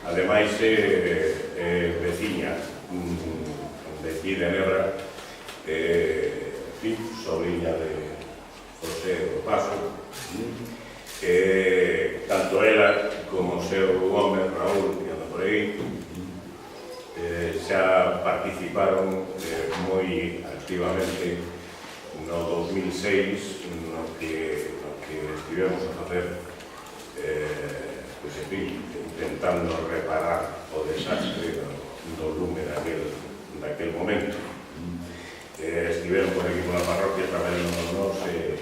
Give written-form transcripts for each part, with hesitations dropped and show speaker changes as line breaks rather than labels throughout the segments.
ademais veciña de aquí de Nebra, sobrinha de José do Paso, tanto ela como o seu home Raúl, que anda por aí, xa participaron moi activamente no 2006 no que estivemos a facer intentando reparar o desastre do lume daquel momento. Estiveron por aquí pola parroquia traballando con nos e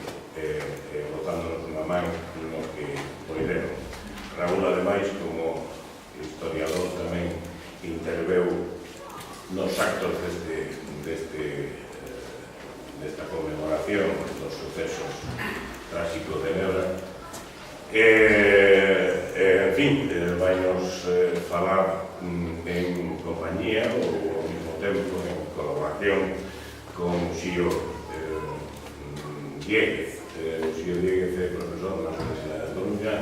botándonos unha man no que poideron. Raúl, ademais, como historiador, tamén interveu nos actos desta conmemoración dos sucesos tráxicos de Nebra. En fin, vainos falar en compañía ou ao mesmo tempo en colaboración con Xío Dieguez. Xío Dieguez é profesor na Universidade de Coruña,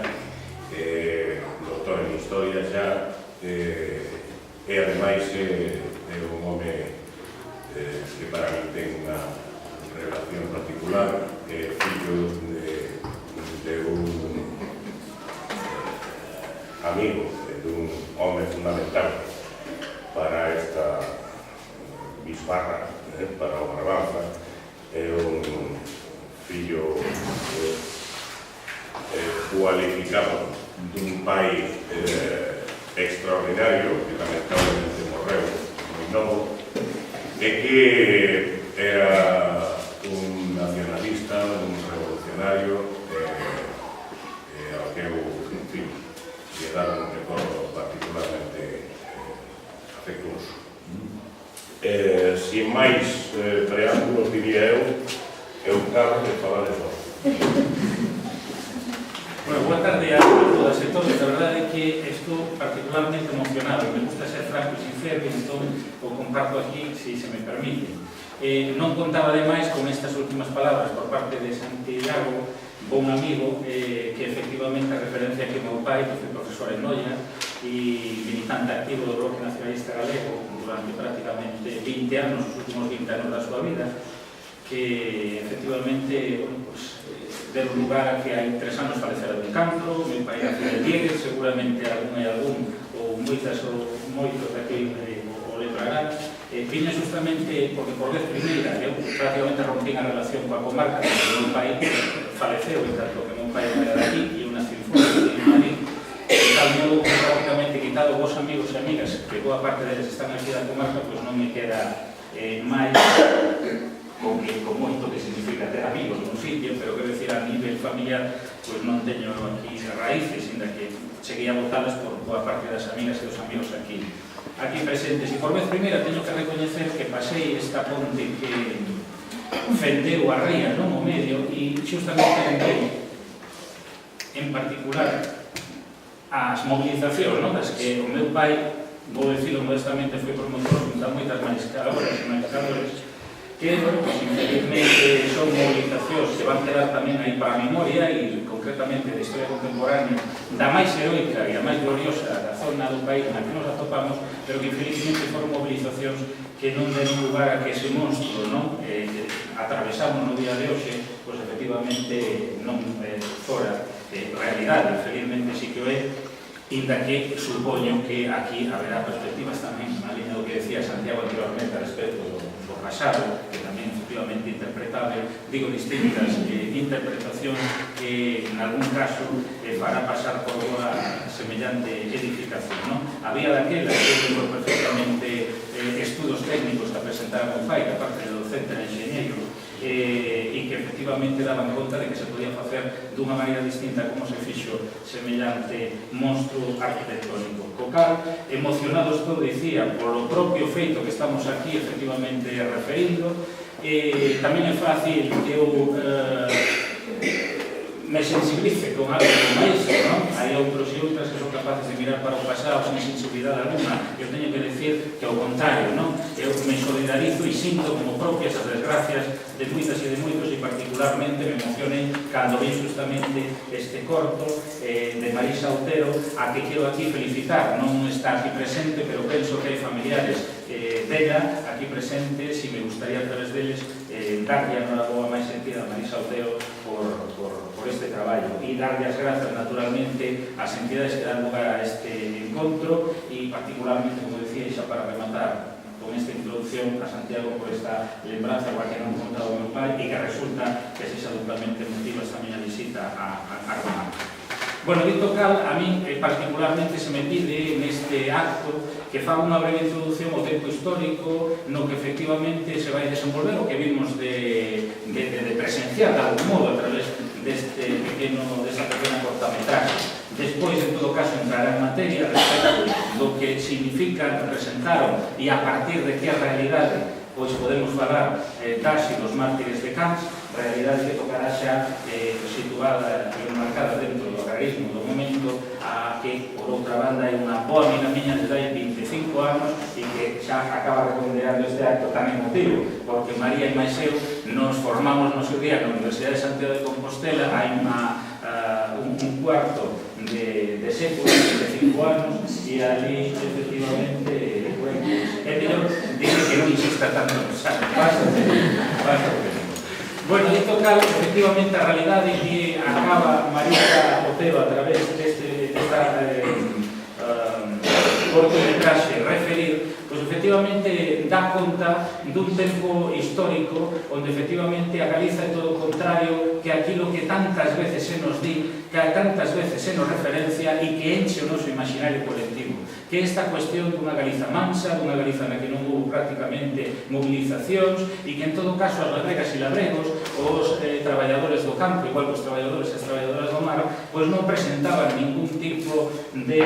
doctor en Historia xa, e ademais é un home que para mí ten unha relación particular, fillo de un amigo, dun home fundamental para esta bisbarra, para o Barbanza. É un fillo cualificado dun pai extraordinario que lamentablemente morreu moi novo e que era un nacionalista, un revolucionario ao que eu, en fin, lle daba un recordo particularmente afectuoso. Sin máis preámbulos, diría eu cargo de falar de vos.
Bueno, boa tarde a todas e todos. A verdade é que estou particularmente emocionado. Me gusta ser franco e sincero, entón o comparto aquí, se me permite. Non contaba ademais con estas últimas palabras por parte de Santiago, bon amigo, que efectivamente a referencia que meu pai, que foi profesor en Noia e militante activo do Bloque Nacionalista Galego durante prácticamente 20 anos, os últimos 20 anos da súa vida, que efectivamente deu lugar a que hai 3 anos falecera dun cancro. Meu pai era de Dieguez, seguramente algún ou moitas ou moitos daqui o lembrarán. Viña justamente porque por vez primeira eu prácticamente rompín a relación coa comarca, porque meu pai faleceu, en tanto que meu pai era daqui e eu nací fora de Madrid. Tal modo que prácticamente quitado vos amigos e amigas, que boa parte deles están aquí da comarca, pois non me queda máis con moito que significa ter amigos nun sitio, pero que decir a nivel familiar, pois non teño aquí raíces, ainda que cheguei a botalas por boa parte das amigas e dos amigos aquí presentes. E por vez primeira teño que recoñecer que pasei esta ponte que fendeu a ría non o medio e xustamente lembrei en particular as movilizacións, das que o meu pai, vou dicilo modestamente, foi promotor junto a moitas mariscadoras e mariscadores, que, infelizmente, son movilizacións que van quedar tamén aí para a memoria e, concretamente, da historia contemporánea da máis heroica e a máis gloriosa da zona do país na que nos atopamos, pero que, infelizmente, foron movilizacións que non den lugar a que ese monstro que atravesamos no día de hoxe, pois, efectivamente, non fora realidade. Infelizmente, sí que o é, inda que supoño que aquí haberá perspectivas tamén na línea do que decía Santiago anteriormente a respecto do pasado, que tamén efectivamente interpretable, digo distintas interpretacións que en algún caso fará pasar por unha semellante edificación. Había daquela que lembro perfectamente estudos técnicos que presentaba o pai, que aparte de docente era enxeñeiro, e que efectivamente daban conta de que se podía facer dunha maneira distinta como se fixo semellante monstro arquitectónico. Co cal, emocionados todo, dicía, polo propio feito que estamos aquí efectivamente referindo, tamén é fácil eu me sensibilice con algo como isto, non? Hai outros e outras que son capaces de mirar para o pasado sin sensibilidade alguna. Eu teño que decir que ao contrario, non? Eu me solidarizo e sinto como propias as desgracias de moitas e de moitos, e particularmente me emocionei cando vi justamente este corto de Marisa Otero, a que quero aquí felicitar. Non está aquí presente, pero penso que hai familiares dela aquí presentes e me gustaría a través deles darlle a noraboa máis sentida a Marisa Otero por este traballo e darlle as grazas naturalmente ás entidades que dan lugar a este encontro e particularmente, como decía, xa para rematar con esta introducción, a Santiago por esta lembranza igual que non contado o meu pai e que resulta que sexa totalmente emotiva esta miña visita a Roma. Bueno, dito cal, a min particularmente se me pide neste acto que faga unha breve introducción ao tempo histórico no que efectivamente se vai desenvolver o que vimos de presenciar de algún modo a través desta pequena cortametraxe. Despois, en todo caso, entrará en materia respecto do que significan, representaron e a partir de que a realidade pois podemos falar das e dos mártires de Cans, realidade que tocará xa situada e marcada dentro do agrarismo do momento, a que, por outra banda, é unha boa amiga miña desde hai 25 anos e que xa acaba redondeando este acto tan emotivo, porque María e máis eu nos formamos no seu día na Universidade de Santiago de Compostela, hai un cuarto de século, 25 anos, e ali, efectivamente, é mellor dicir que non insista tanto, pasa. Bueno, dito cal, efectivamente, a realidade que acaba Marisa Otero a través desta cortometraxe referir, pois efectivamente dá conta dun tempo histórico onde efectivamente a Galiza é todo o contrario que aquilo que tantas veces se nos di, que tantas veces se nos referencia e que enche o noso imaginario colectivo, que esta cuestión dunha Galiza mansa, dunha Galiza na que non houve prácticamente movilizacións e que en todo caso as labregas e labregos, os traballadores do campo, igual que os traballadores e as traballadoras do mar, pois non presentaban ningún tipo de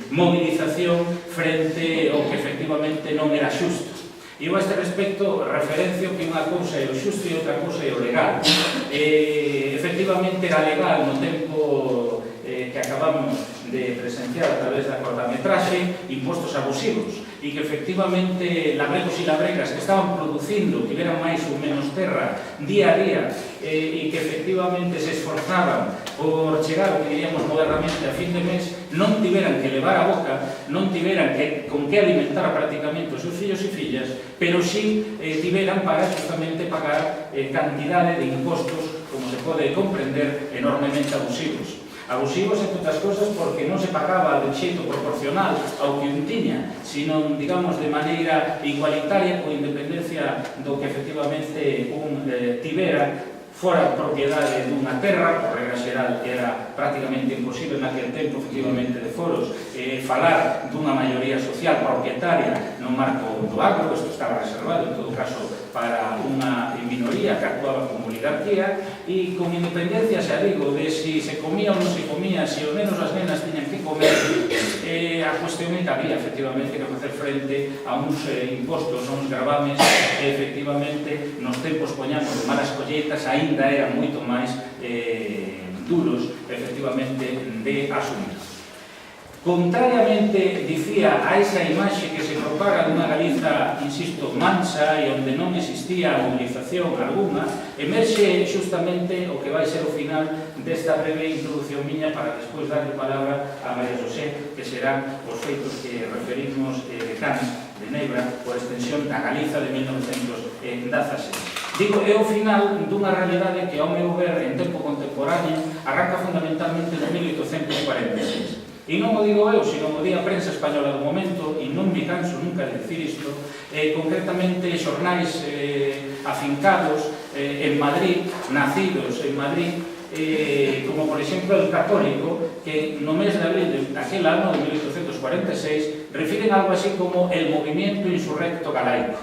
movilización frente ao que efectivamente non era xusto. E eu a este respecto referencio que unha cousa é o xusto e outra cousa é o legal. Efectivamente era legal no tempo que acabamos de presenciar a través da cortametraxe impostos abusivos e que efectivamente labregos e labregas que estaban producindo, tiveran máis ou menos terra día a día e que efectivamente se esforzaban por chegar o que diríamos modernamente a fin de mes, non tiveran que levar a boca, non tiveran con que alimentar prácticamente os seus fillos e fillas, pero sí tiveran para justamente pagar cantidade de impostos, como se pode comprender, enormemente abusivos. Abusivos, entre outras cosas, porque non se pagaba de xeito proporcional ao que un tiña, sino, digamos, de maneira igualitaria, con independencia do que efectivamente un tivera, fora propiedade dunha terra, por regra xeral era prácticamente imposible naquele tempo, efectivamente, de foros, falar dunha maioría social propietaria no marco do agro, isto estaba reservado, en todo caso, para unha minoría que actuaba como oligarquía, e con independencia, xa digo, de si se comía ou non se comía, si ao menos as nenas tiñan que comer, a cuestión é que había, efectivamente, que facer frente a uns impostos, a uns gravames, que, efectivamente, nos tempos, poñamos, de malas colleitas, aínda eran moito máis duros, efectivamente, de asumir. Contrariamente, dicía, a esa imaxe que se propaga dunha Galiza, insisto, mansa e onde non existía movilización alguna, emerxe justamente o que vai ser o final desta breve introducción miña para despois darle palabra a María José, que serán os feitos que referimos de Cans, de Nebra, por extensión da Galiza de 1916. Digo, é o final dunha realidade que, ao meu ver, en tempo contemporáneo, arranca fundamentalmente no 1846. E non o digo eu, sino o di a prensa española do momento, e non me canso nunca de dicir isto, concretamente xornais afincados en Madrid, nacidos en Madrid, como por exemplo el Católico, que no mes de abril daquel ano de 1846 refiren algo así como el movimiento insurrecto galaico.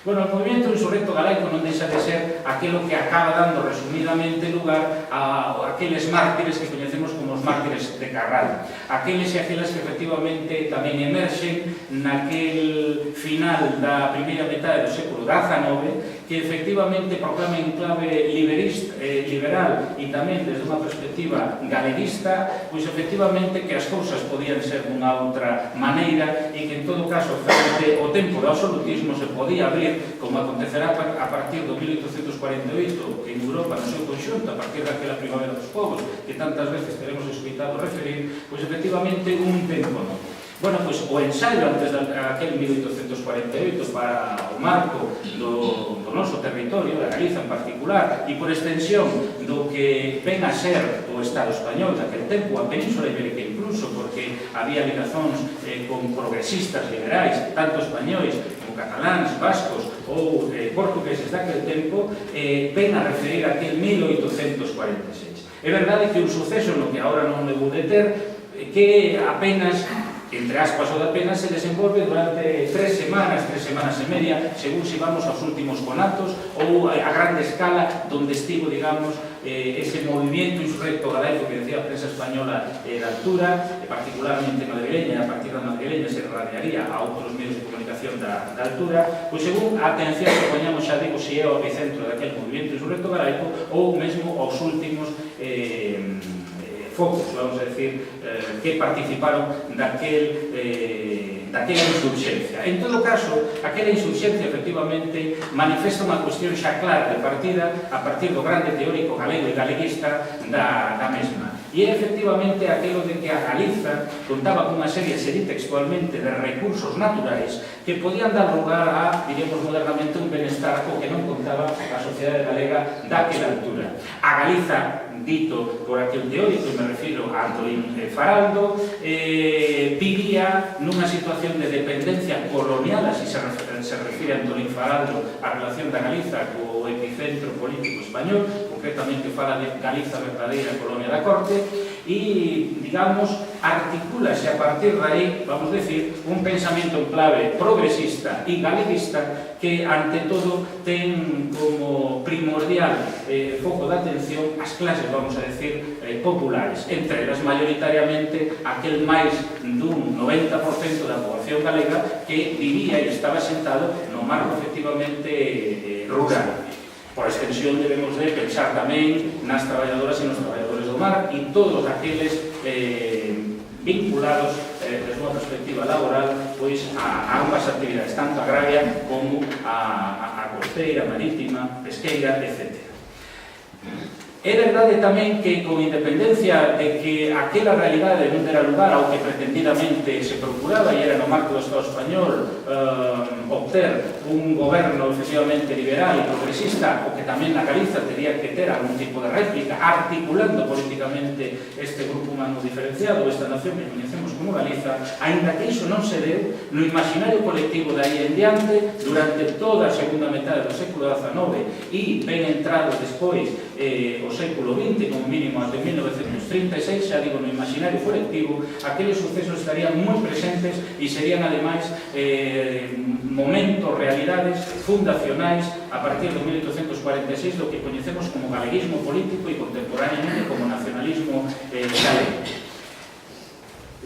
Bueno, el movimiento insurrecto galaico non deixa de ser aquilo que acaba dando resumidamente lugar a aqueles mártires que coñecemos como os mártires de Carral. Aqueles e aquelas que efectivamente tamén emerxen naquel final da primeira metade do século XIX, que efectivamente proclaman en clave liberal e tamén desde unha perspectiva galeguista, pois efectivamente que as cousas podían ser dunha outra maneira e que en todo caso frente ao tempo do absolutismo se podía abrir, como acontecerá a partir do 1848 en Europa no seu conxunto, a partir daquela primavera dos povos que tantas veces teremos escoitado referir, pois efectivamente un tempo novo. Bueno, pois o ensaio antes daquel 1848 para o marco do noso territorio, da Galiza en particular, e por extensión do que ven a ser o Estado español daquel tempo, a Península Ibérica incluso, porque había ligazóns con progresistas liberais, tanto españois como cataláns, vascos ou portugueses daquel tempo, ven a referir aquel 1846. É verdade que un suceso no que agora non me vou deter, que apenas, entre aspas o de apenas, se desenvolve durante 3 semanas e media, según si vamos aos últimos conatos, ou a grande escala, donde estivo, digamos, ese movimiento insurrecto galaico que decía a prensa española de altura, particularmente madrileña, e a partir da madrileña se radiaría a outros medios de comunicación da altura, pois según a atención que poñamos, xa digo, se é o epicentro daquel movimiento insurrecto galaico ou mesmo aos últimos focos, vamos a decir, que participaron daquela insurxencia. En todo caso, aquela insurxencia efectivamente manifesta unha cuestión xa clara de partida a partir do grande teórico galego e galeguista da mesma. E é efectivamente aquilo de que a Galiza contaba con unha serie, se di textualmente, de recursos naturais que podían dar lugar a, diríamos modernamente, un benestar co que non contaba a sociedade galega daquela altura. A Galiza, dito por aquel teórico, e me refiro a Antolín Faraldo, vivía nunha situación de dependencia colonial, así se refire a Antolín Faraldo a relación da Galiza co epicentro político español, concretamente fala de Galiza verdadeira colonia da corte, e, digamos, articúlase a partir de aí, vamos decir, un pensamento en clave progresista e galeguista que, ante todo, ten como primordial foco de atención as clases, vamos a decir, populares, entre elas maioritariamente aquel máis dun 90% da poboación galega que vivía e estaba sentado no marco efectivamente rural. Por extensión debemos de pensar tamén nas traballadoras e nos traballadores do mar e todos aqueles vinculados desde unha perspectiva laboral pois a ambas actividades, tanto agraria como a costeira, marítima, pesqueira, etc. É verdade tamén que, con independencia de que aquela realidade non dera lugar ao que pretendidamente se procuraba, e era no marco do Estado español obter un goberno efectivamente liberal e progresista, o que tamén na Galiza teria que ter algún tipo de réplica, articulando políticamente este grupo humano diferenciado, esta nación que coñecemos como Galiza, aínda que iso non se deu no imaginario colectivo de aí en diante, durante toda a segunda metade do século XIX e ben entrado despois o século XX, como mínimo até 1936, xa digo, no imaginario colectivo, aqueles sucesos estarían moi presentes e serían, ademais, momentos, realidades fundacionais a partir do 1846 do que coñecemos como galeguismo político e contemporáneamente como nacionalismo galego.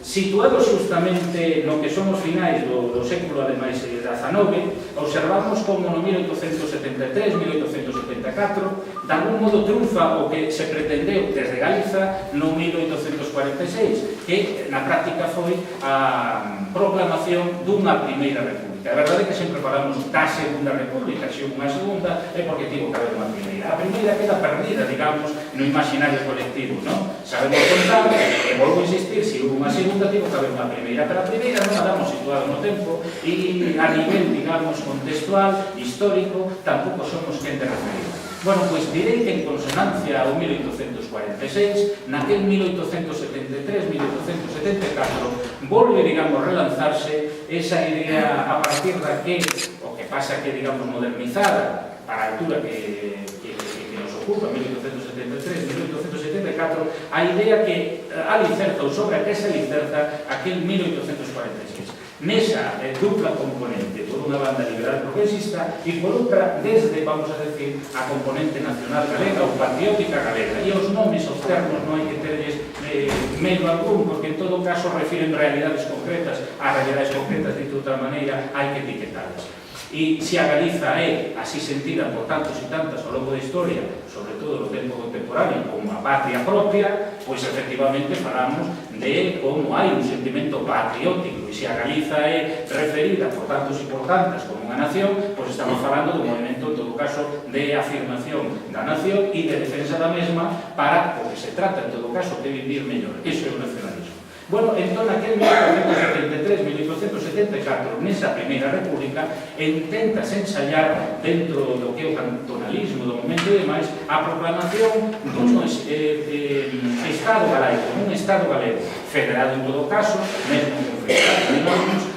Situados justamente no que son os finais do século, ademais, XIX, observamos como no 1873, 1874, de algún modo triunfa o que se pretendeu desde Galiza no 1846, que na práctica foi a proclamación dunha primeira república. A verdade é que sempre falamos da segunda república, se houve unha segunda é porque tivo que haber unha primeira. A primeira queda perdida, digamos, no imaginario colectivo, non? Sabemos contar, e volvo a insistir, se houve unha segunda tivo que haber unha primeira, pero a primeira non a damos situada no tempo e a nivel, digamos, contextual, histórico, tampouco somos quen de referir. Bueno, pois direi que en consonancia ao 1846, naquel 1873-1874, volve, digamos, relanzarse esa idea a partir da que, o que pasa que, digamos, modernizada para a altura que nos ocupa, 1873-1874, a idea que alicerza ou sobre a que se alicerza aquel 1846. Nesa dupla componente, por unha banda liberal progresista e por outra, desde, vamos a decir, a componente nacional galega ou patriótica galega. E os nomes, os termos, non hai que terles medo algún, porque en todo caso refiren realidades concretas. A realidades concretas, de outra maneira, hai que etiquetalas. E se a Galiza é así sentida por tantos e tantas ao longo da historia, sobre todo no tempo contemporáneo, como a patria propia, pois efectivamente falamos de como hai un sentimento patriótico, e se a Galiza é referida por tantos e por tantas como unha nación, pois estamos falando dun movimento, en todo caso, de afirmación da nación e de defensa da mesma para o que se trata, en todo caso, de vivir mellor. Iso é o nacionalismo. Bueno, entón, aquel 1873-1874, nesa Primeira República, intentas ensayar dentro do que é o cantonalismo do momento e demais, a proclamación dun Estado galaico, un Estado galego, federado en todo caso, mesmo confederado de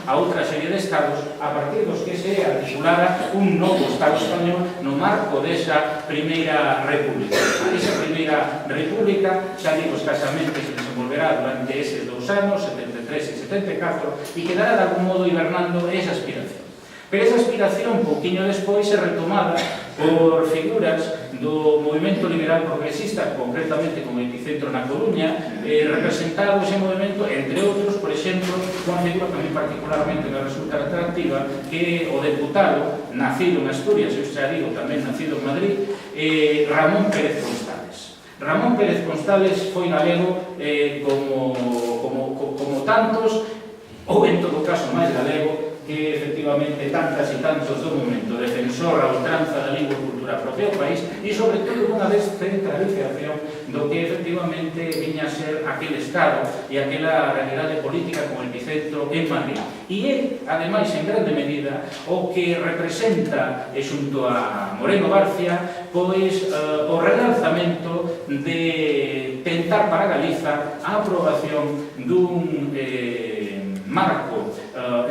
a outra serie de Estados, a partir dos que se articulara un novo Estado español no marco desa Primeira República. Esa Primeira República, xa digo escasamente, se desenvolverá durante eses 2 anos, 73 e 74, e quedará de algún modo hibernando esa aspiración. Pero esa aspiración, pouquiño despois, é retomada por figuras do movimento liberal progresista, concretamente como epicentro na Coruña, representado ese movimento, entre outros, por exemplo, unha figura que a mí particularmente me resulta atractiva, que é o deputado, nacido en Asturias, eu xa digo, tamén nacido en Madrid, Ramón Pérez Constales. Ramón Pérez Constales foi galego como tantos, ou en todo caso máis galego, que efectivamente tantas e tantos do momento, defensor a ultranza da lingua e cultura propia do país e sobre todo unha descentralización do que efectivamente viña a ser aquel Estado e aquela realidade política como epicentro en Madrid. E ele, ademais, en grande medida, o que representa, xunto a Moreno García, pois o realzamento de tentar para Galiza a aprobación dun marco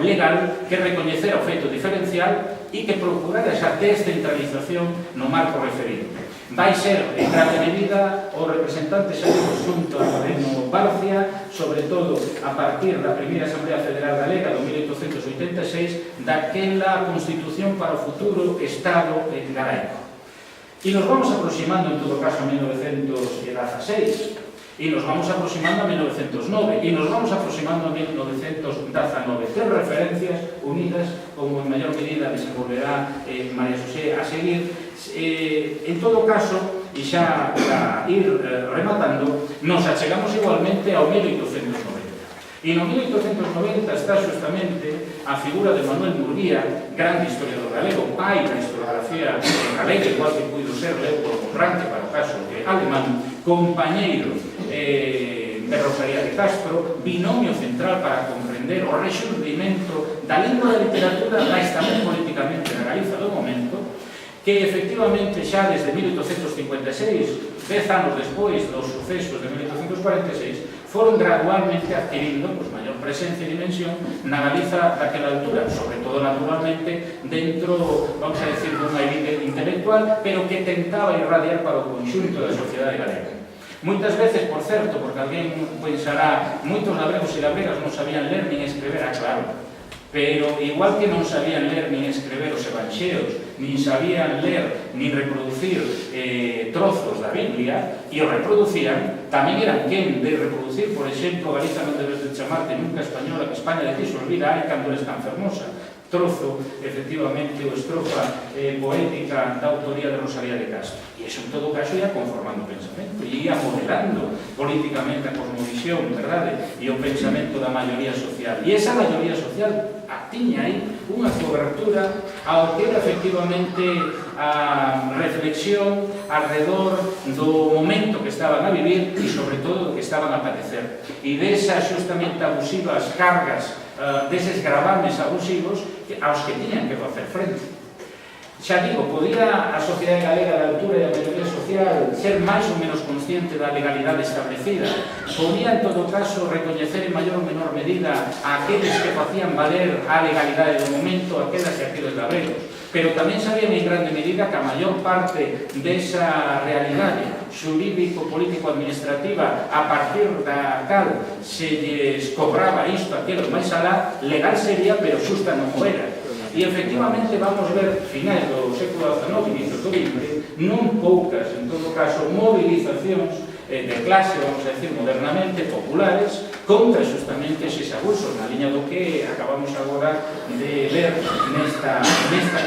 legal que recoñecera o feito diferencial e que procurara esa descentralización no marco referido. Vai ser, en grande medida, o representante xunto a Moreno García, sobre todo a partir da primeira Asamblea Federal Galega do 1886, daquela Constitución para o futuro Estado galaico. E nos vamos aproximando, en todo caso, a 1916, e nos vamos aproximando a 1909 e nos vamos aproximando a 1919. Tres referencias unidas, como en maior medida desenvolverá María Xosé a seguir. En todo caso, e xa para ir rematando, nos achegamos igualmente ao 1890. E no 1890 está justamente a figura de Manuel Murguía, grande historiador galego, pai da historiografía galega, igual que puido ser Leo Monranque para o caso de alemán, compañeiro de Rosalía de Castro, binomio central para comprender o rexurdimento da lingua da literatura, mais tamén políticamente na Galiza do momento, que efectivamente xa desde 1856, 10 anos despois dos sucesos de 1846, foron gradualmente adquirindo maior presencia e dimensión na Galiza daquela altura, sobre todo naturalmente dentro, vamos a decir, dunha elite intelectual, pero que tentaba irradiar para o conxunto da sociedade galega. Moitas veces, por certo, porque alguén pensará, moitos labregos e labregas non sabían ler nin escrever, claro, pero igual que non sabían ler nin escrever os evanxeos, nin sabían ler nin reproducir trozos da Biblia, e o reproducían, tamén eran quen de reproducir, por exemplo, Galiza non debes de chamarte nunca española, que España de ti se olvida, cando eres tan fermosa, trozo, efectivamente, ou estrofa poética da autoría de Rosalía de Castro. E iso, en todo caso, ia conformando o pensamento, e ia modelando políticamente a cosmovisión, verdade, e o pensamento da maioría social. E esa maioría social tiña aí unha cobertura ao que era, efectivamente, a reflexión alrededor do momento que estaban a vivir e, sobre todo, do que estaban a padecer. E desas, justamente, abusivas cargas, deses gravames abusivos aos que tiñan que facer frente. Xa digo, podía a sociedade galega da altura e a maioría social ser máis ou menos consciente da legalidade establecida. Podía, en todo caso, recoñecer en maior ou menor medida a aqueles que facían valer a legalidade do momento, aquelas e aqueles labregos. Pero tamén sabían en grande medida que a maior parte desa realidade xurídico-político-administrativa a partir da cal se lles cobraba isto, aquilo, máis alá, legal sería, pero xusta non era. E, efectivamente, vamos ver, finais do século XIX, inicios do XX, non poucas, en todo caso, movilizacións de clase, vamos a decir, modernamente populares, contra justamente eses abusos, na liña do que acabamos agora de ver nesta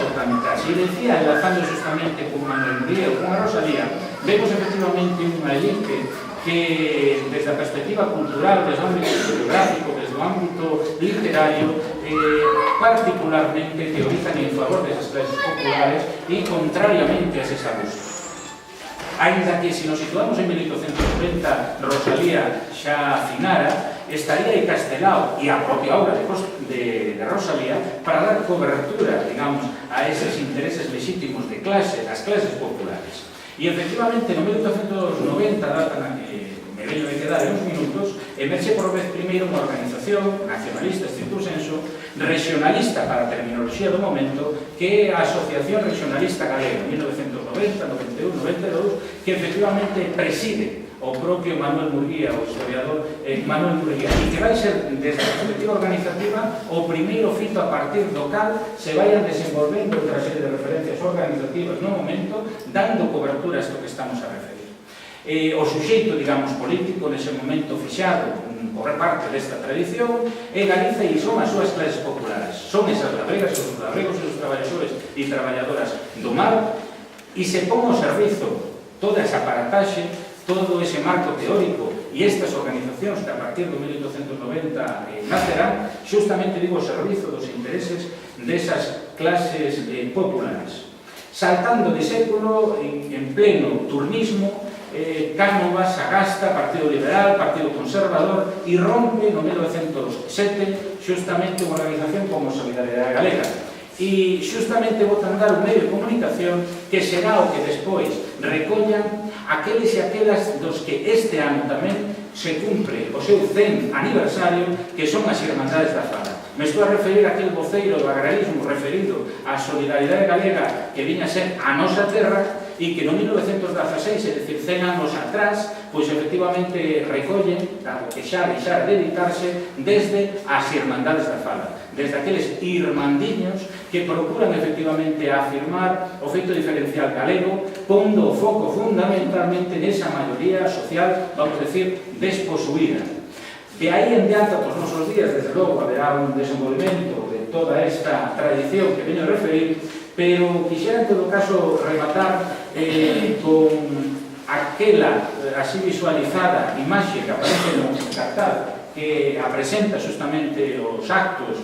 cortametraxe. E decía, enlazando justamente con Manuel Murillo, con a Rosalía, vemos efectivamente unha elite que, desde a perspectiva cultural, desde o ámbito historiográfico, desde o ámbito literario, particularmente teorizan en favor desas clases populares e contrariamente a eses abusos. Ainda que, se nos situamos en 1890, Rosalía xa afinara, estaría aí Castelao e a propia obra de Rosalía para dar cobertura, digamos, a eses intereses legítimos de clase, das clases populares. E, efectivamente, no 1890, data na que me veño de quedar en uns minutos, emerxe por vez primeiro unha organización nacionalista, estricto senso, regionalista para a terminoloxía do momento, que é a Asociación Regionalista Galega, 1990, 91, 92, que efectivamente preside o propio Manuel Murguía, o historiador Manuel Murguía, e que vai ser, desde a perspectiva organizativa, o primeiro fito a partir do cal se vayan desenvolvendo outra serie de referencias organizativas no momento, dando cobertura a isto que estamos a referir. O suxeito, digamos, político nese momento fixado por parte desta tradición é Galiza e son as súas clases populares. Son esas labregas, os labregos e os traballadores e traballadoras do mar, e se pon ao servizo toda esa aparataxe, todo ese marco teórico e estas organizacións que a partir do 1890 nacerán, justamente, digo, ao servizo dos intereses desas clases populares. Saltando de século, en pleno turnismo, Cánovas, Sagasta, Partido Liberal, Partido Conservador, e rompe no 1907 justamente unha organización como Solidaridade Galega. E justamente botan dar un medio de comunicación que será o que despois recollan aqueles e aquelas dos que este ano tamén se cumpre o seu 100 aniversario, que son as Irmandades da Fala. Me estou a referir a aquel voceiro do agrarismo referido á Solidaridade Galega que viña a ser a nosa terra, e que no 1916, é dicir, 100 anos atrás, pois efectivamente recollen, dado que xa deixar de editarse, desde as Irmandades da Fala, desde aqueles irmandiños que procuran efectivamente afirmar o feito diferencial galego, pondo o foco fundamentalmente nesa maioría social, vamos a decir, desposuída. De aí en diante, aos nosos días, desde logo, haberá un desenvolvemento de toda esta tradición que veño a referir, pero quixera, en todo caso, rematar con aquela así visualizada imaxe que aparece no cartaz, que apresenta justamente os actos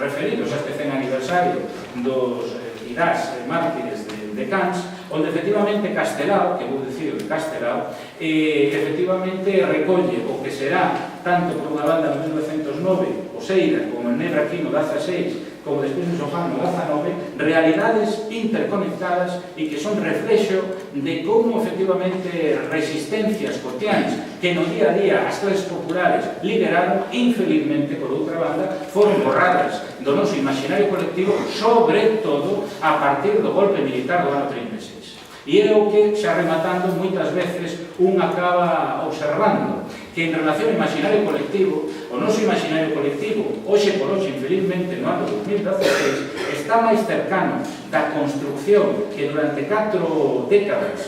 referidos a este 100 aniversario dos irás mártires de Cans, onde efectivamente Castelao, que vou dicir de Castelao, efectivamente recolle o que será, tanto por unha banda no 1909, o Seira, como en Nebra aquí no 16, como despois no Sofán no 19, realidades interconectadas e que son reflexo de como efectivamente resistencias cotiáns que no día a día as clases populares lideraron, infelizmente, por outra banda, foron borradas do noso imaginario colectivo, sobre todo a partir do golpe militar do ano 36. E é o que, xa rematando, moitas veces un acaba observando que en relación ao imaginario colectivo, o noso imaginario colectivo, hoxe por hoxe, infelizmente, no ano 2016, está máis cercano da construcción que durante 4 décadas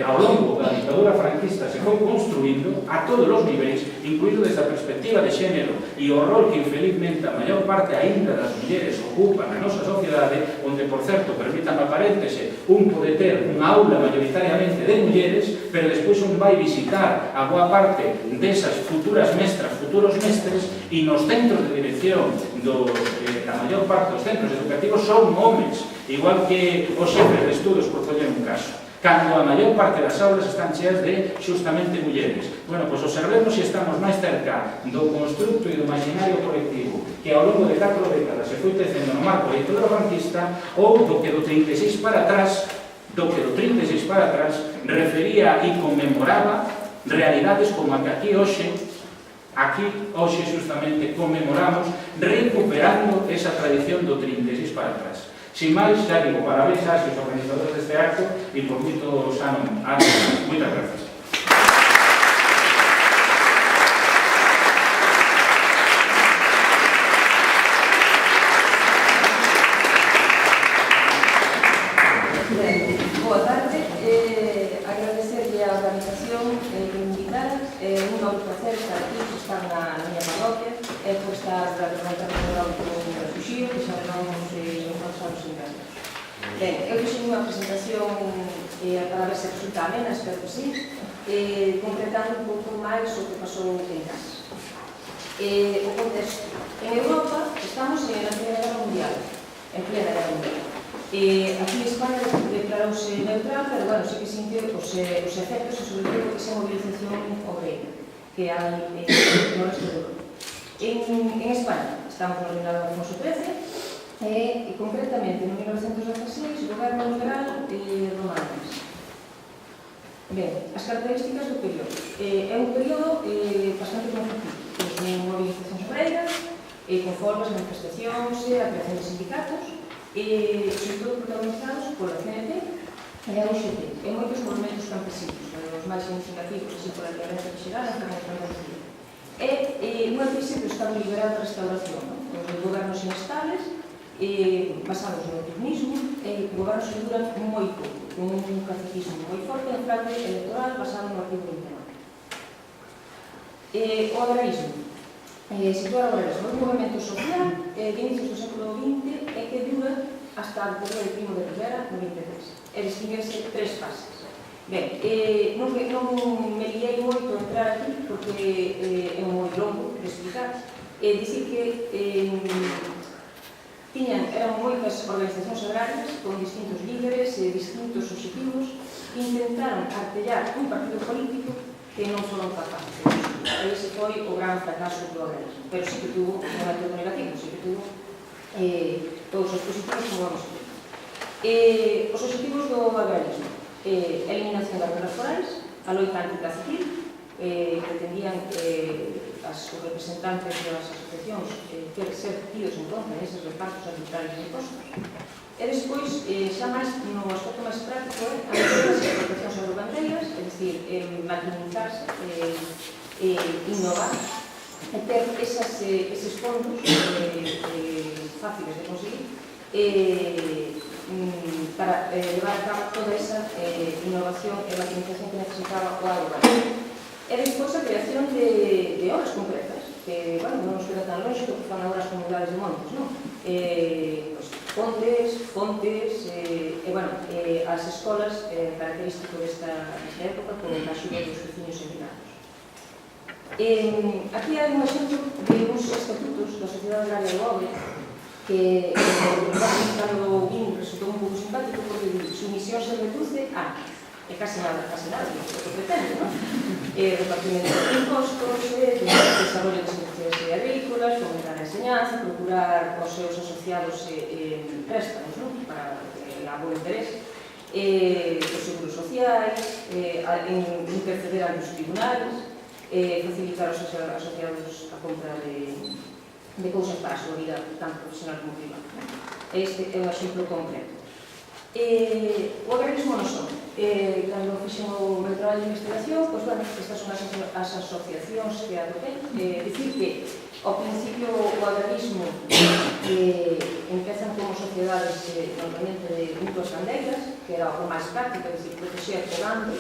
ao longo da dictadura franquista se foi construindo a todos os niveis, incluído desde a perspectiva de xénero e o rol que, infelizmente, a maior parte aínda das mulleres ocupan na nosa sociedade, onde, por certo, permitan a paréntese, un pode ter unha aula maioritariamente de mulleres, pero despois un vai visitar a boa parte desas futuras mestras, futuros mestres, e nos centros de dirección da maior parte dos centros educativos son homes, igual que os xefes de estudos, por coller un caso, cando a maior parte das aulas están cheas de justamente mulleres. Bueno, pois observemos se estamos máis cerca do constructo e do imaginario colectivo que ao longo de 4 décadas se foi tecendo no marco electorofranquista ou do que do 36 para atrás refería e conmemoraba realidades como a que aquí hoxe justamente conmemoramos, recuperando esa tradición do 36 para atrás. Sin máis, xa digo, parabéns aos organizadores deste acto e por moitos anos. Moitas gracias.
Boa tarde, agradecerle a organización que me invitaron, un placer estar aquí, que están na miña parroquia, por estar representar un refuxío, que xa non pasamos en casa. Ben, eu fixe unha presentación para ver se resulta amena, espero que sí, concretando un pouco máis o que pasou en casa. O contexto. En Europa estamos en a Primeira Guerra Mundial, en plena Guerra Mundial. Aquí en España declarouse neutral, pero bueno, sí que sintió os efectos e sobre todo esa movilización obreira que hai no resto de Europa. En España estamos no reinado de Alfonso XIII e concretamente en 1916 o goberno liberal Romanes. Ben, as características do período. É un período bastante conflictivo, con movilizacións obreiras, con folgas, manifestacións, a creación de sindicatos, sobre todo protagonizados pola CNT e a UGT, e moitos movimentos campesinos, os máis significativos, así pola violencia que xeraron, como en Andalucía. É unha crise do Estado liberal de restauración, os gobernos inestables, basados no turnismo, e gobernos que duran moi pouco, con un caciquismo moi forte en fraude electoral basado no artigo 29. O agrarismo. Situar o agrarismo é un movimento social de inicios do século XX e que dura hasta o período de Primo de Rivera no 23. E distinguense 3 fases. Ben, non me liei moito a entrar aquí porque é moi longo de explicar. Dicir que eran moitas organizacións agrarias con distintos líderes e distintos objetivos que intentaron artellar un partido político que non foron capaces. Ese foi o gran fracaso do agrarismo. Pero sí que tuvo un método negativo, sí que tuvo todos os positivos como vamos a ver. Os objetivos do agrarismo: eliminación das guerras forais, a loita anticaciquil, pretendían os representantes das asociacións ter ser tidos en conta neses repartos arbitrarios de impostos. E despois, xa máis no aspecto máis práctico, a mellora das explotacións agrogandeiras, é dicir, maquinizarse, innovar, e ter eses fondos fáciles de conseguir para levar a cabo toda esa innovación e maquinización que necesitaba o agrogandero. E despois a creación de obras concretas, que, bueno, non nos queda tan longe do que fan agora as comunidades de montes, non? Fontes, e, bueno, as escolas, característico desta época, con a axuda dos veciños e viranos. Aquí hai un exemplo de uns estatutos da Sociedade Agraria do Obre, que cando vin resultou un pouco simpático porque su misión se reduce a casi nada, o que pretende, non? Repartimento de impostos, desarrollo de instituciones agrícolas, fomentar a enseñanza, procurar os seus asociados préstamos, non? Para a bo interés, os seguros sociais, interceder ante os tribunales, facilitar aos asociados a compra de cousas para a súa vida, tanto profesional como privada. Este é un exemplo concreto. O agrarismo non son. Cando fixen o meu traballo de investigación, pois, bueno, estas son as asociacións que atopei. Dicir que, ao principio, o agrarismo empezan como sociedades normalmente de mutuas gandeiras, que era o máis práctico, é dicir, protexer pegando,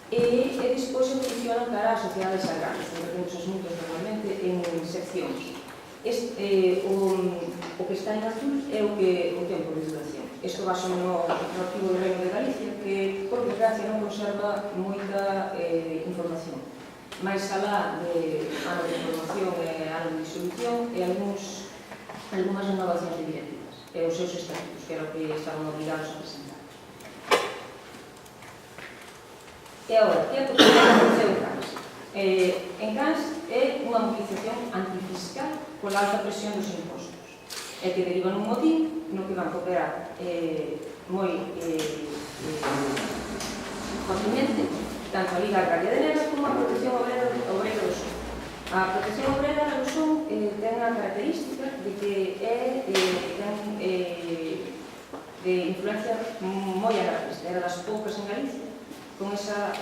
e despois evolucionan cara a sociedades agrarias, convertendo as mutuas normalmente en seccións. O que está en azul é o tempo de duración. Isto base no arquivo do Reino de Galicia, que, por desgracia, non conserva moita información. Mais alá de ano de información e ano de disolución, e algunhas renovacións de directivas, e os seus estatutos, que era o que estaban obligados a presentar. E agora, que é o que aconteceu en Cans? En Cans é unha movilización antifiscal pola alta presión dos impostos, e que deriva nun motín no que van cooperar moi fortemente tanto a Liga Agraria de Neras como a Protección Obrera do Son. A Protección Obrera do Son ten a característica de que ten de influencia moi anarquista, era das poucas en Galicia con esa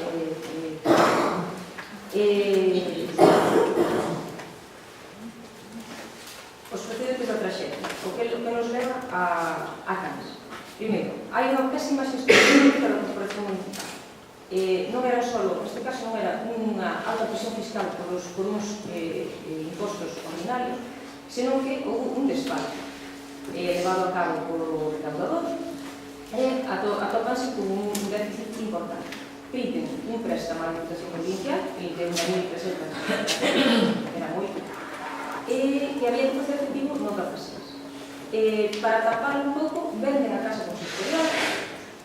os precedentes da traxedia, o que nos leva a Canas. Primeiro, hai unha pésima xestión económica da corporación municipal. Non era só, neste caso non era unha alta presión fiscal por uns impostos ordinarios, senón que houve un desfalco levado a cabo polo recaudador e atopanse con un déficit importante. Piden un préstamo á Diputación Provincial, que de 1.000 pesetas, era moito, que había que facer efectivo no 16. Para tapar un pouco, venden a casa consistorial,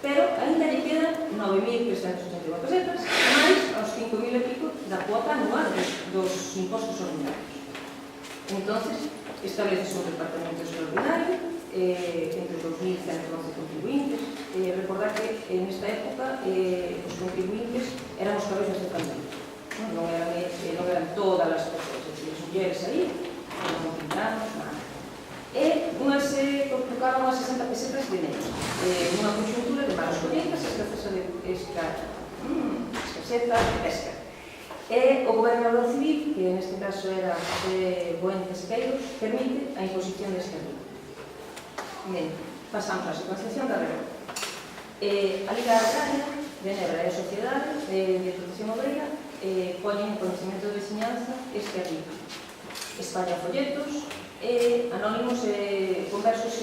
pero ainda lle quedan 9.381 pesetas, máis aos 5.000 e pico da cuota anual dos impostos ordinarios. Entonces, establece un departamento extraordinario entre 2.111 contribuintes. Recordar que en esta época os contribuintes eran os cabezas de familia, non eran todas as persoas, as mulleres aí, non pintanos, nada. E unhas se tocaban as 60 pesetas de netos, nunha conxuntura de malas colleitas, escaseza de pesca. E o gobernador civil, que neste caso era Buentes Queiros, permite a imposición desta lei. Ben, pasamos á secuenciación da regra. A Liga Agraria de Nebra e a Sociedade de Protección Obrera poñen en conocimiento de veciñanza este artigo. España folletos anónimos conversos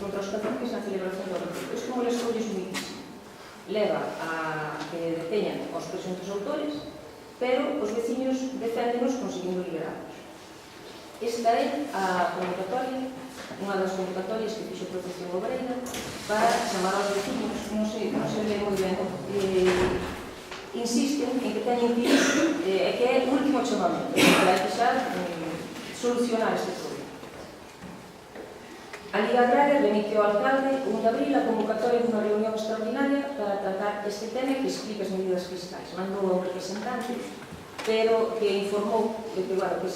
contra os caciques na celebración do artigo. Isto como les colles muitísimo. Leva a que deteñan os presuntos autores, pero os veciños deféndenos conseguindo liberarlos. Esta é a convocatoria, unha das convocatorias que fixo Protección Obrera para chamar aos veciños, non se ve moi ben, insisten en que teñen que ir, que é o último chamamento, para empezar solucionar este problema. A Liga Agraria remite ao alcalde 1 de abril a convocatoria dunha reunión extraordinaria para tratar este tema que explica as medidas fiscais. Mandou a un representante, pero que informou de que, bueno, que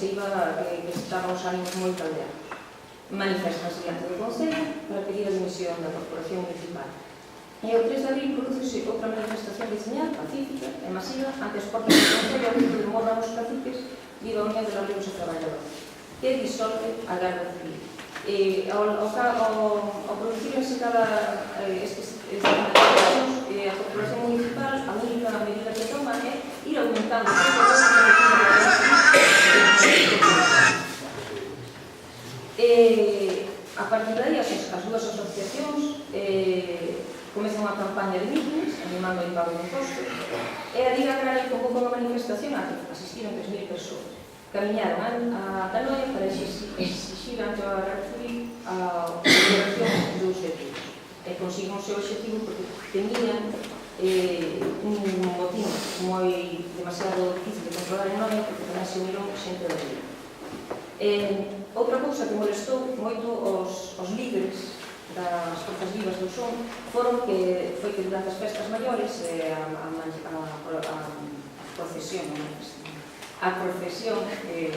estaban os ánimos moi caldeados. Manifestanse diante do Concello para pedir a dimisión da Corporación Municipal. E o 3 de abril produce outra manifestación veciñal, pacífica e masiva, ante as portas do Concello, onde demorran os caciques viva a Unión de Labregos e Traballadores, que disolve a Garda Civil. Ao producirse cada estes manifestacións, a Corporación Municipal, a única medida que toma é ir aumentando a partir de aí, as dúas asociacións comezan unha campaña de mítines animando o impago de impostos e a Liga Agraria convoca unha manifestación a que asistiron 3.000 persoas. Camiñaron a Tanoia para exigir ante a Garda Civil a liberación dos detidos. E consiguen o seu objetivo porque tenían un motín moi demasiado difícil de controlar en Noia porque tamén se uniron xente da Liga. Outra cousa que molestou moito os líderes das forzas vivas do Son foi que durante as festas maiores a procesión que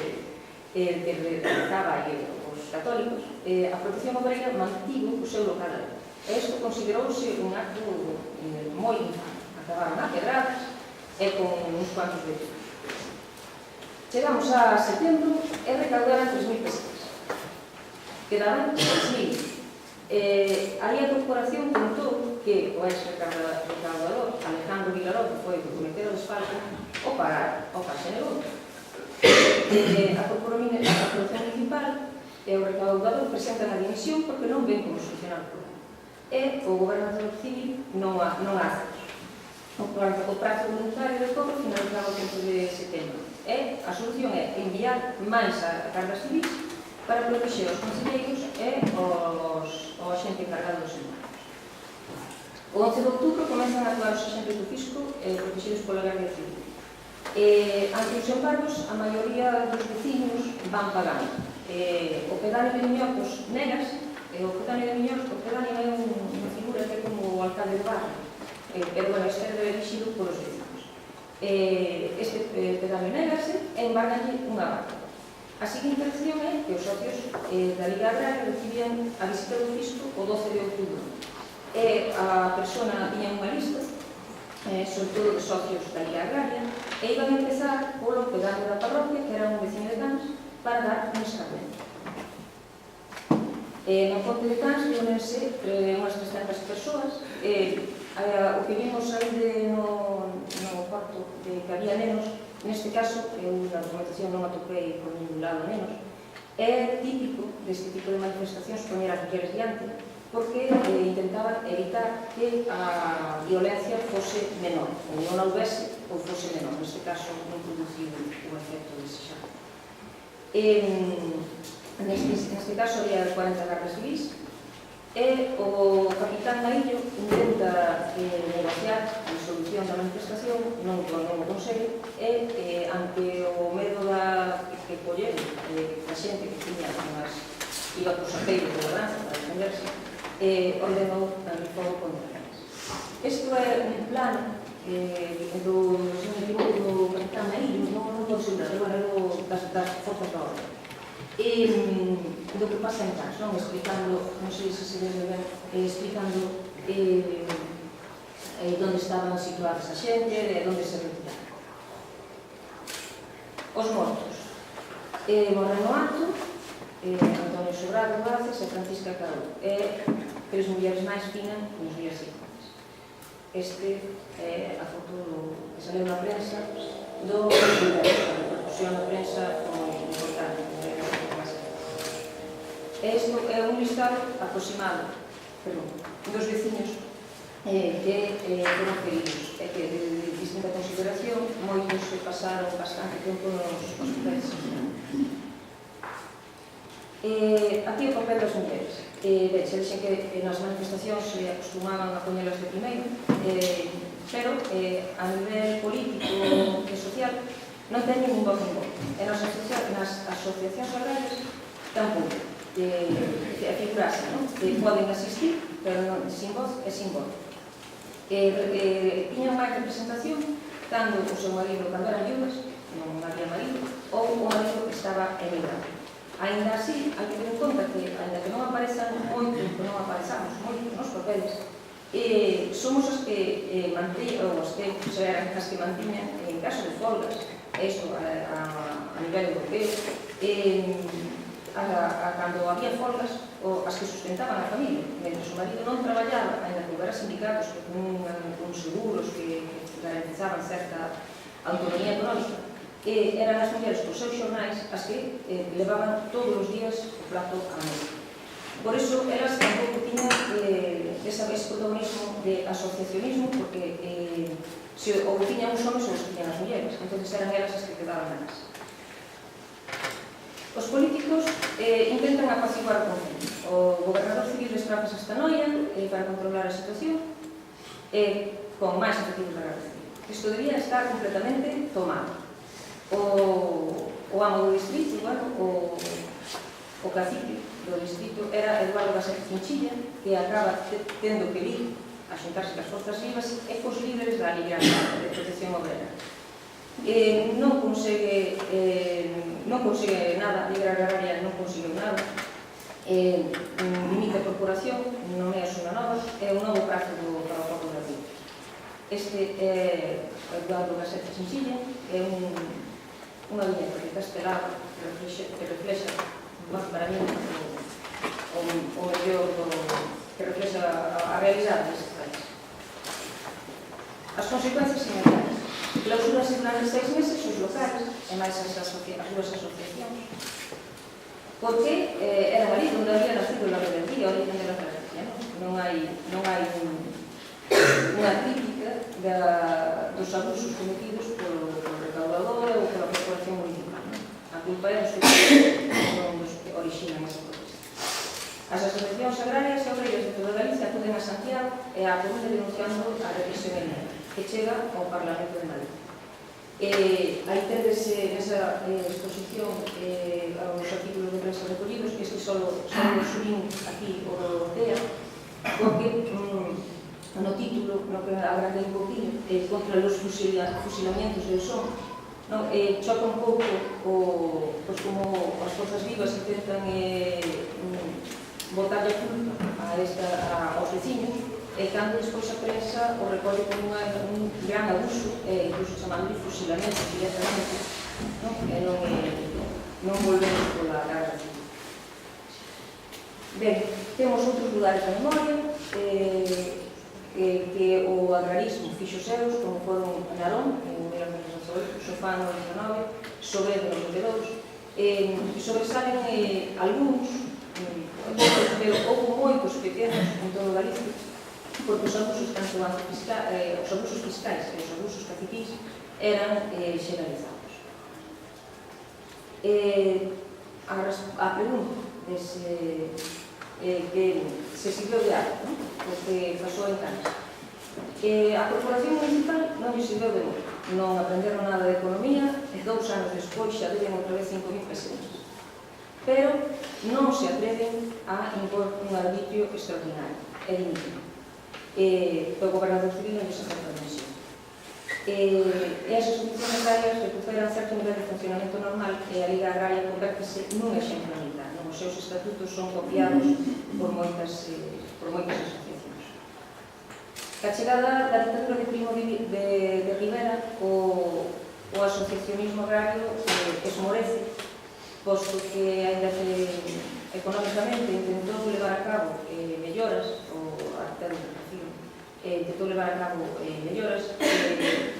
realizaba os católicos, a Protección Obrera mantivo o seu local. Isto considerouse un acto moi infame. Acabaron a pedradas e con uns cuantos vecinos. Chegamos a setembro e recaudaran 3.000 pesetas. Quedaban 6.000. Aí a corporación contou que o ex-recaudador Alejandro Vilaró, que foi o que cometeu o desfalco, o se negou. A Corporación Municipal e o recaudador presentan a dimisión porque non ven como solucionar o problema. E o gobernador civil non hace. O prazo voluntario de cobro finalizaba o 15 de setembro. E a solución é enviar máis a cargas civis para protexer os concelleiros e o axente encargado dos embargos. O 11 de outubro comenzan a actuar os axentes do fisco protegidos pola Garda Civil. Ante os embargos, a maioría dos veciños van pagando. o pedáneo de Miñocos negase, e o pedáneo de Miñocos, o pedáneo é unha figura que é como o alcalde de barrio, pero, bueno, este é dirixido polos vecinos. Este pedáneo negase e embargalle unha vaca. A seguinte acción é que os socios da Liga Agraria recibían a visita do fisco o 12 de outubro. E a persona tiña unha lista, sobre todo de socios da Liga Agraria, e iban a empezar polo pedáneo da parroquia, que era un veciño de Cans, para dar un escarmento. No Ponte de Cans reúnense unhas 300 persoas. O que vimos aí no cuarto de que había nenos, neste caso, eu na documentación non atopei por ningún lado nenos, é típico deste tipo de manifestacións poñer as mulleres diante, porque intentaban evitar que a violencia fose menor, ou non houvese ou fose menor. Neste caso non produciu o efecto desexado. Neste caso había 40 gardas civis e o capitán Maillo intenta negociar a disolución da manifestación, non o consegue, e ante o medo que colleron da xente que tiña iba por saqueiro de labranza para defenderse, ordenou abrir fogo contra eles. Isto é un plano do, se non me equivoco, do capitán Maillo, non vou segurar, das forzas da orde. Do que pasa en Cans, non? Explicando, non sei se se debe ben, explicando onde estaban situadas a xente e onde se retiraron. Os mortos. Morreno Alto, Antonio Sobrado Gracias e Francisca Carol. Tres mulleres máis finan nos días seguintes. Este é a foto que saleu na prensa do a repercusión na prensa moi importante. Isto é un listado aproximado dos veciños que foron feridos e que de distinta consideración moitos que pasaron bastante tempo nos hospitais. Aquí o papel das mulleres. Se dixen que nas manifestacións se acostumaban a poñelas de primeiro, pero a nivel político e social non teñen un voz en voz. E nas asociacións agrarias tampouco. A figurarse, que poden asistir, pero non, sin voz e sin voz. Tiñan máis representación cando o seu marido, cando eran viúvas, non había marido, ou o marido que estaba emigrado. Ainda así, hai que ter en conta que, ainda que non aparezan moito, que non aparezamos moito nos papeles, somos as que mantiñan, ou as que eran as que mantiñan, en caso de folgas, isto a nivel europeo, cando había folgas, as que sustentaban a familia, mentre o marido non traballaba, ainda que houbera sindicatos que con seguros que garantizaban certa autonomía económica, eran as mulleres cos seus xornais as que levaban todos os días o plato á mesa. Por iso, elas tampouco tiñan ese protagonismo de asociacionismo, porque se ou tiñan os homens ou os tiñan as mulleres, entón eran elas as que quedaban na casa. Os políticos intentan apaciguar o conflito. O gobernador civil despraza esta noia para controlar a situación con máis efectivos da Garda Civil. Isto debía estar completamente tomado. O amo do distrito, o cacique do distrito era Eduardo Gasset Chinchilla, que acaba tendo que vir a xuntarse cas forzas vivas e cos líderes da Liga de Protección Obrera. Non consegue nada, a Liga Agraria non conseguiu nada, limita a corporación, non é a súa nova, é un novo prazo para o povo da vida. Este é Eduardo Gasset Chinchilla, é unha viñeta de Castelao que reflexa, para mí, o mellor que reflexa a realidade deste país. As consecuencias inmediatas. Clausuras durante 6 meses os locales e máis as dúas asociacións, porque era ali onde había nacido a rebeldía, a origen de la rebeldía. Non hai unha crítica dos abusos cometidos polo recaudador ou pola corporación municipal. A culpa é dos que orixinan esa protesta. As asociacións agrarias e obreiras de toda Galicia acuden a Santiago e a Coruña denunciando a represión en Nera, que chega ao Parlamento de Madrid. Aí tedes nesa exposición os artículos de prensa recollidos, que este só subín aquí o do TEA, porque no título, no que agrandei un poquinho, contra os fusilamientos del son, choca un pouco como as forzas vivas intentan botar a culpa aos veciños, cando despois a prensa o recolle como un gran abuso, incluso chamando de fusilamento directamente, non volvemos pola guerra civil. Ben, temos outros lugares da memoria, que o agrarismo fixo seus, como foron Narón, en 1918, Sofán no 19, Sobedo no 22, sobresalen algúns, pero houve moitos pequenos en todo Galicia, porque os abusos tanto os abusos fiscais e os abusos caciquís eran xeralizados. A pregunta que se sirveu de algo, o que pasou en Canes. A Corporación Municipal non lle sirveu de moito, non aprenderon nada de economía, e 2 anos despois xa deben outra vez 5.000 pesetas. Pero non se atreven a impor un arbitrio extraordinario, é dimitido. O gobernador civil non lles acepta a dimisión. E as asociacións agrarias recuperan certo nivel de funcionamento normal e a Liga Agraria convértese nun exemplo militar. Os seus estatutos son copiados por moitas asociacións. A chegada da dictadura de Primo de Rivera, o asociacionismo agrario esmorece, posto que, ainda que económicamente intentou levar a cabo melloras, ou até a educación, intentou levar a cabo melloras,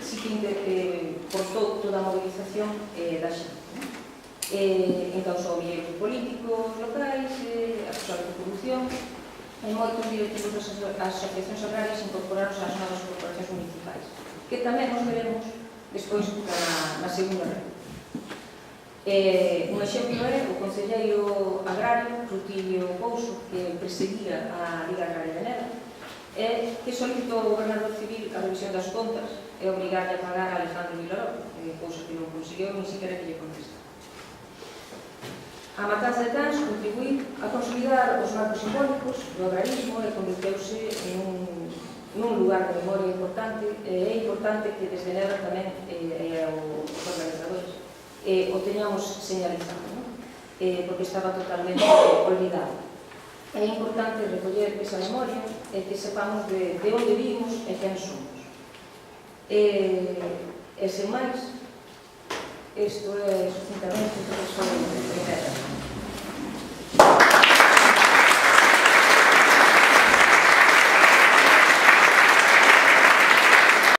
sí que cortou toda a movilización da xente. Encausou milleiros políticos locais, acusou de corrupción, e moitos directivos das asociacións agrarias incorporaron ás novas corporacións municipais, que tamén nos veremos despois na segunda red. Un exemplo é o concelleiro agrario Rutilio Pouso, que perseguía a Liga Agraria de Neda, que solicitou ao gobernador civil a revisión das contas e obrigarle a pagar a Alejandro Vilaró, cousa que non conseguiu nin siquiera que lle contestar. A matanza de Cans contribuíu a consolidar os marcos simbólicos do agrarismo e convirteuse nun lugar de memoria importante. É importante que desde Neda tamén os organizadores o teñamos señalizado, porque estaba totalmente olvidado. É importante recoller esa memoria e que sepamos de onde vimos e quen somos. E sen máis, isto é sucintamente o que foi a primeira.